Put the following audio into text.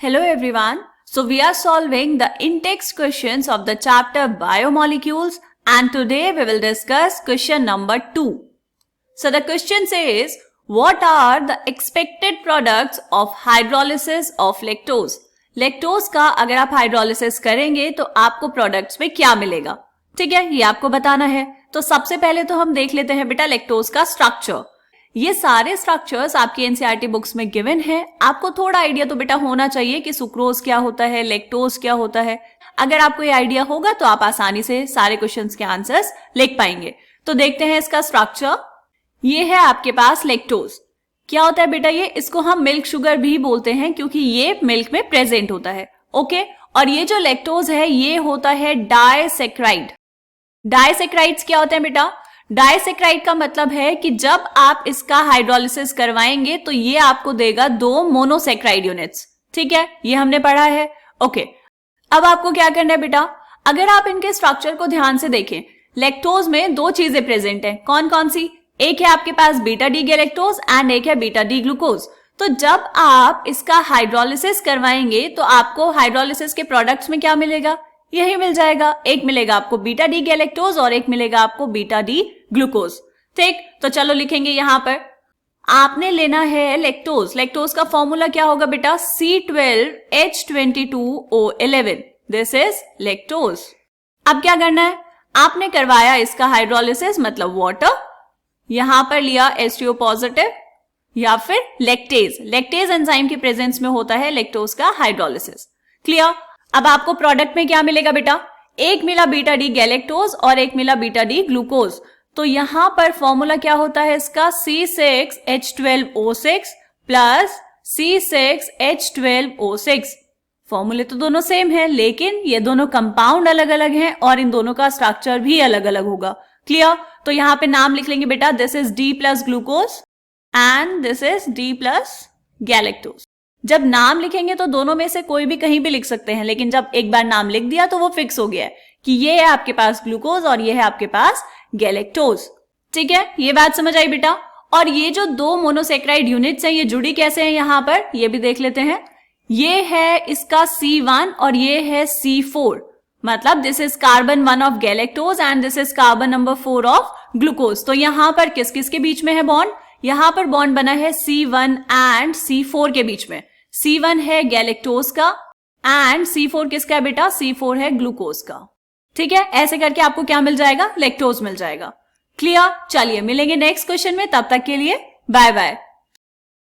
Hello everyone. So we are solving the in-text questions of the chapter Biomolecules and today we will discuss question number 2. So the question says, what are the expected products of hydrolysis of lactose? Lactose का अगर आप hydrolysis करेंगे तो आपको products में क्या मिलेगा? ठीक है, ये आपको बताना है। तो सबसे पहले तो हम देख लेते हैं बेटा lactose का स्ट्रक्चर। ये सारे स्ट्रक्चर्स आपकी एनसीईआरटी बुक्स में गिवन है। आपको थोड़ा आइडिया तो बेटा होना चाहिए कि सुक्रोज क्या होता है, लैक्टोज क्या होता है। अगर आपको ये आइडिया होगा तो आप आसानी से सारे क्वेश्चंस के आंसर्स लिख पाएंगे। तो देखते हैं इसका स्ट्रक्चर। ये है आपके पास लैक्टोज। क्या होता है बेटा ये? इसको हम मिल्क शुगर भी बोलते हैं क्योंकि ये मिल्क में प्रेजेंट होता है। ओके, और ये जो लैक्टोज है ये होता है डाइसैकेराइड। डाइसैकेराइड्स क्या होते हैं बेटा? डाइसैकेराइड का मतलब है कि जब आप इसका हाइड्रोलिसिस करवाएंगे तो ये आपको देगा 2 मोनोसैकेराइड यूनिट्स। ठीक है, ये हमने पढ़ा है। ओके, अब आपको क्या करना है बेटा? अगर आप इनके स्ट्रक्चर को ध्यान से देखें, लैक्टोज में 2 चीजें प्रेजेंट हैं। कौन कौन सी? एक है आपके पास बीटा डी गैलेक्टोज एंड एक है बीटा डी ग्लूकोज। तो जब आप इसका हाइड्रोलिसिस करवाएंगे तो आपको हाइड्रोलिसिस के प्रोडक्ट्स में क्या मिलेगा? यही मिल जाएगा। एक मिलेगा आपको बीटा डी गैलेक्टोज और एक मिलेगा आपको बीटा डी ग्लूकोज। ठीक, तो चलो लिखेंगे यहां पर। आपने लेना है लैक्टोज। लैक्टोज का फॉर्मूला क्या होगा बेटा? C12H22O11। This is lactose. अब क्या करना है? आपने करवाया इसका हाइड्रोलिसिस मतलब वाटर, यहां पर लिया H2O पॉजिटिव या फिर लैक्टेज। लैक्टेज एंजाइम के प्रेजेंस में होता है लैक्टोज का हाइड्रोलिसिस। क्लियर? अब आपको प्रोडक्ट में क्या मिलेगा बेटा? एक मिला बीटा डी गैलेक्टोज और एक मिला बीटा डी ग्लूकोज। तो यहां पर फॉर्मूला क्या होता है इसका? C6H12O6 plus C6H12O6। फॉर्मूले तो दोनों सेम है लेकिन ये दोनों कंपाउंड अलग अलग हैं और इन दोनों का स्ट्रक्चर भी अलग अलग होगा। क्लियर? तो यहां पे नाम लिख लेंगे बेटा, this is D plus glucose and this is D plus galactose. जब नाम लिखेंगे तो दोनों में से कोई भी कहीं भी लिख सकते हैं, लेकिन जब एक बार नाम लिख दिया तो वो फिक्स हो गया है कि ये है आपके पास ग्लूकोज और ये है आपके पास गैलेक्टोज। ठीक है, ये बात समझ आई बेटा? और ये जो 2 मोनोसैकेराइड यूनिट्स हैं ये जुड़ी कैसे हैं यहां पर, ये भी देख लेते हैं। ये है इसका C1 और ये है C4, मतलब this is carbon 1 of galactose and this is carbon number 4 of glucose. तो यहां पर किस किस के बीच में है बॉन्ड? यहां पर बॉन्ड बना है C1 एंड C4 के बीच में। C1 है गैलेक्टोज का एंड C4 किसका है बेटा? C4 है ग्लूकोज का। ठीक है, ऐसे करके आपको क्या मिल जाएगा? लैक्टोज मिल जाएगा। क्लियर? चलिए मिलेंगे नेक्स्ट क्वेश्चन में, तब तक के लिए बाय बाय।